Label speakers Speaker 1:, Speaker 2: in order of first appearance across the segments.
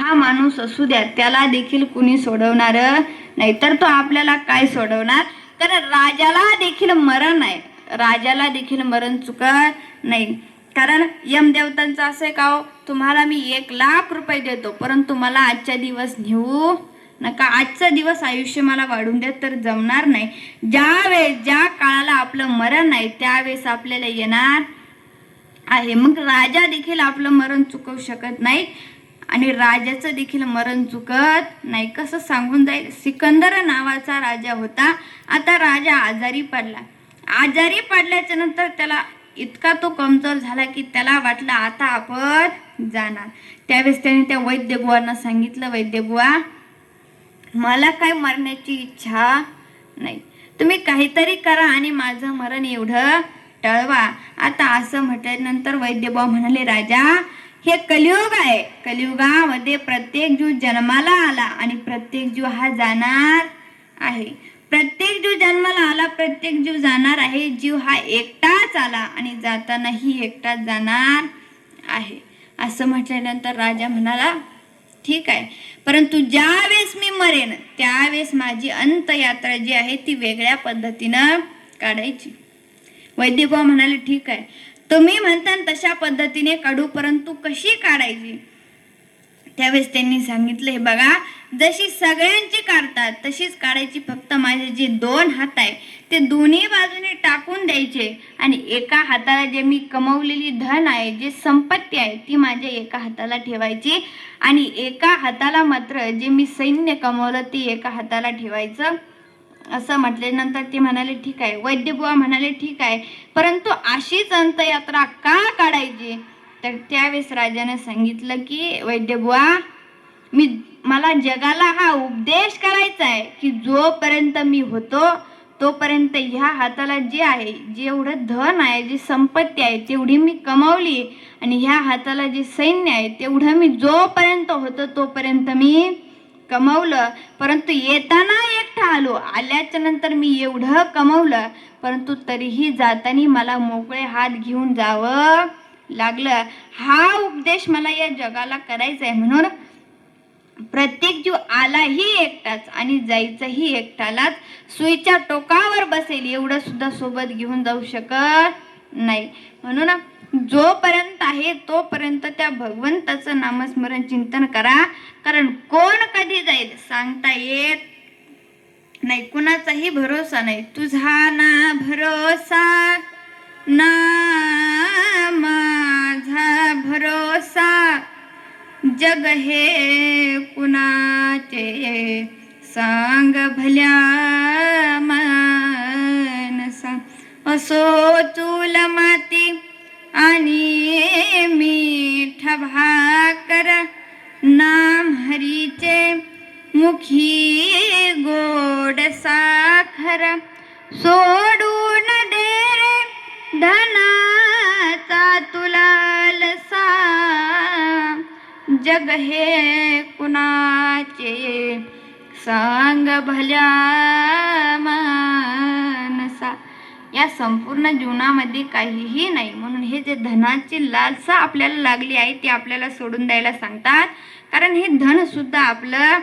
Speaker 1: हा माणूस असू द्या, त्याला देखील कुणी सोडवणार नाही, तर तो आपल्याला काय सोडवणार? कारण राजाला देखील मरण आहे, राजाला देखील मरण चुकत नाही. कारण यमदेवतांचं असं आहे का हो, तुम्हाला मी 1,00,000 रुपये देतो, परंतु मला आजच्या दिवस नेऊ नका, आजचा दिवस आयुष्य मला वाढून द्या, तर जमणार नाही. ज्या काळाला आपलं मरण आहे त्यावेळेस आपल्याला येणार आहे. मग राजा देखील आपलं मरण चुकवू शकत नाही आणि राजाचं देखील मरण चुकत नाही. कसं सांगून जाईल? सिकंदर नावाचा राजा होता. आता राजा आजारी पडला. आजारी पडल्याच्या नंतर त्याला इतका तो कमजोर झाला की त्याला वाटलं आता आपण जाणार. त्यावेळेस त्याने त्या वैद्यबुवांना सांगितलं, वैद्यबुवा, मला काय मरण्याची इच्छा नाही, तुम्ही काहीतरी करा आणि माझं मरण एवढं टळवा. आता असं म्हटल्यानंतर वैद्यबुवा म्हणाले, राजा, हे कलियुग आहे, कलियुगामध्ये प्रत्येक जीव जन्माला आला आणि प्रत्येक जीव हा जाणार आहे. प्रत्येक जीव जन्माला आला, प्रत्येक जीव जाणार आहे. जीव हा एकटाच आला आणि जातानाही एकटाच जाणार आहे. असं म्हटल्यानंतर राजा म्हणाला, ठीक आहे, परंतु ज्यावेळेस मी मरेन त्यावेळेस माझी अंतयात्रा जी आहे ती वेगळ्या पद्धतीनं काढायची. वैद्यबुवा म्हणाले, ठीक आहे, तुम्ही म्हणता तशा पद्धतीने काढू, परंतु कशी काढायची? त्यावेळेस त्यांनी सांगितलं, हे बघा, जशी सगळ्यांची काढतात तशीच काढायची, फक्त माझे जे 2 हात आहे ते दोन्ही बाजूने टाकून द्यायचे आणि एका हाताला जे मी कमवलेली धन आहे, जे संपत्ती आहे, ती माझ्या एका हाताला ठेवायची आणि एका हाताला मात्र जे मी सैन्य कमवलं ते एका हाताला ठेवायचं. असं म्हटल्यानंतर ते म्हणाले, ठीक आहे. वैद्यबुवा म्हणाले, ठीक आहे, परंतु अशीच अंतयात्रा का काढायची? तर त्यावेळेस राजाने सांगितलं की, वैद्यबुवा, मला जगाला हा उपदेश करायचा आहे की जोपर्यंत मी होतो तोपर्यंत ह्या हाताला जे आहे, जेवढं धन आहे, जी संपत्ती आहे तेवढी मी कमावली आणि ह्या हाताला जे सैन्य आहे तेवढं मी जोपर्यंत होतो तोपर्यंत मी कमवलं. परंतु येताना एकटा आलो, आल्याच्या नंतर मी एवढं कमवलं, परंतु तरीही जाताना मला मोकळे हात घेऊन जावं लागलं. हा उपदेश मला या जगाला करायचा आहे. म्हणून प्रत्येक जीव आलाही एकटाच आणि जायचंही एकटालाच. सुईच्या टोकावर बसेल एवढं सुद्धा सोबत घेऊन जाऊ शकत नाही. म्हणून जोपर्यंत आहे तोपर्यंत त्या भगवंताचं नामस्मरण चिंतन करा. कारण कोण कधी जाईल सांगता येत नाही, कुणाचाही भरोसा नाही. तुझा ना भरोसा ना माझा भरोसा, जग हे कुणाचे सांग भल्या मानसा. असो चूल माती आणि मीठ भाकर, नाम हरीचे मुखी गोड साखर. सोडून दे रे धनाचा तुला लसा, जग हे कुणाचे सांग भल्या मानसा. या संपूर्ण जीवनामध्ये काहीही नाही, म्हणून हे जे धनाची लालसा आपल्याला लागली आहे ती आपल्याला सोडून द्यायला सांगतात. कारण हे धन सुद्धा आपलं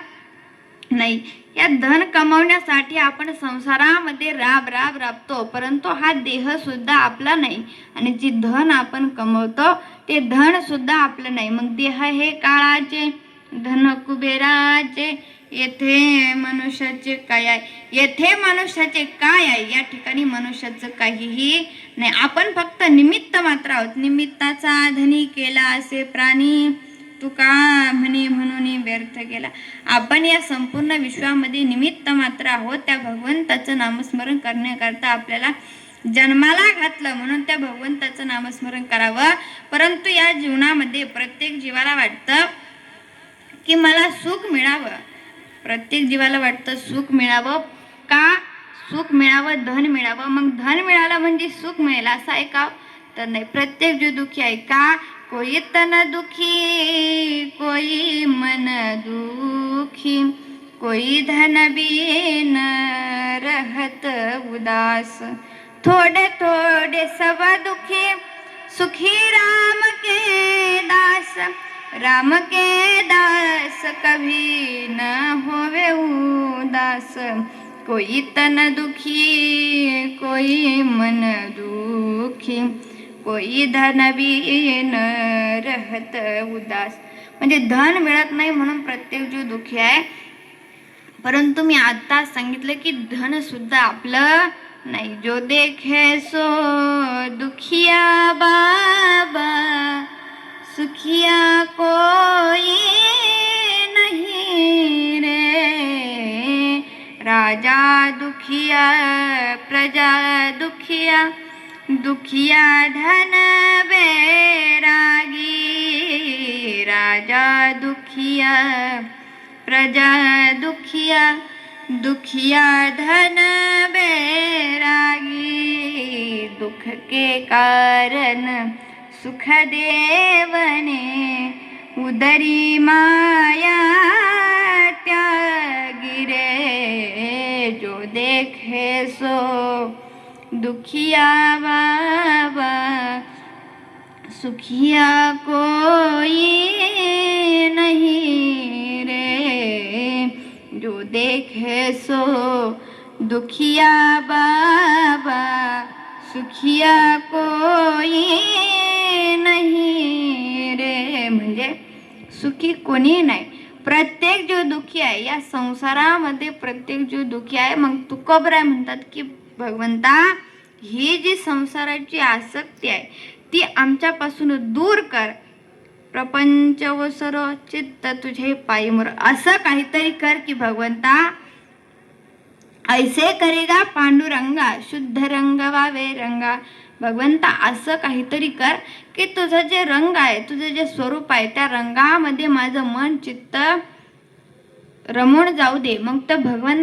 Speaker 1: नाही. या धन कमावण्यासाठी आपण संसारामध्ये राबतो, परंतु हा देह सुद्धा आपला नाही आणि जे धन आपण कमवतो ते धन सुद्धा आपलं नाही. मग देह हे काळाचे, धन कुबेराचे, येथे मनुष्याचे काय आहे? येथे मनुष्याचे काय आहे? या ठिकाणी मनुष्याचं काहीही नाही. आपण फक्त निमित्त मात्र आहोत. निमित्ताचा धनी केला असे प्राणी, तुका म्हणे म्हणून व्यर्थ केला. आपण या संपूर्ण विश्वामध्ये निमित्त मात्र आहोत. त्या भगवंताचं नामस्मरण करण्याकरता आपल्याला जन्माला घातलं, म्हणून त्या भगवंताचं नामस्मरण करावं. परंतु या जीवनामध्ये प्रत्येक जीवाला वाटतं की मला सुख मिळावं. प्रत्येक जीवाला वाटतं सुख मिळावं. का? सुख मिळावं, धन मिळावं. मग धन मिळालं म्हणजे सुख मिळेल असं आहे का? तर नाही. प्रत्येक जीव दुखी आहे. का? कोई तन दुखी, कोई मन दुखी, कोई धन बिन रहत उदास. थोड़े थोड़े सब दुखी, सुखी राम के दास, राम के दास कभी न होवे उदास, कोई तन दुखी कोई मन दुखी, कोई धन बिन रहत उदास. म्हणजे धन मिळत नाही म्हणून प्रत्येक जीव दुखी आहे, परंतु मी आता सांगितलं की धन सुद्धा आपलं नाही. जो देखे सो दुखिया बाबा, सुखिया कोई नहीं रे. राजा दुखिया प्रजा दुखिया, दुखिया धन बैरागी. राजा दुखिया प्रजा दुखिया, दुखिया धन बैरागी. दुख के कारण सुख देवने, उदरी माया त्यागी रे. जो देखे सो दुखिया बाबा, सुखिया कोई नहीं रे. जो देखे सो दुखिया बाबा, सुखिया कोई नाही रे. म्हणजे सुखी कोणी नाही, प्रत्येक जीव दुखी आहे. या संसारामध्ये प्रत्येक जीव दुखी आहे. मग तुकोबराय म्हणतात की भगवंता, ही जी संसाराची आसक्ती आहे ती आमच्यापासून दूर कर. प्रपंच व सर्व चित्त तुझे पायी मोर. असं काहीतरी कर की भगवंता, ऐसे करेगा पांडुरंगा, शुद्ध रंग वावे रंगा. भगवंता असं काहीतरी कर की तुझं जे रंग आहे, तुझं जे स्वरूप आहे, त्या रंगामध्ये माझं मन चित्त रमून जाऊ दे. मग तर भगवंत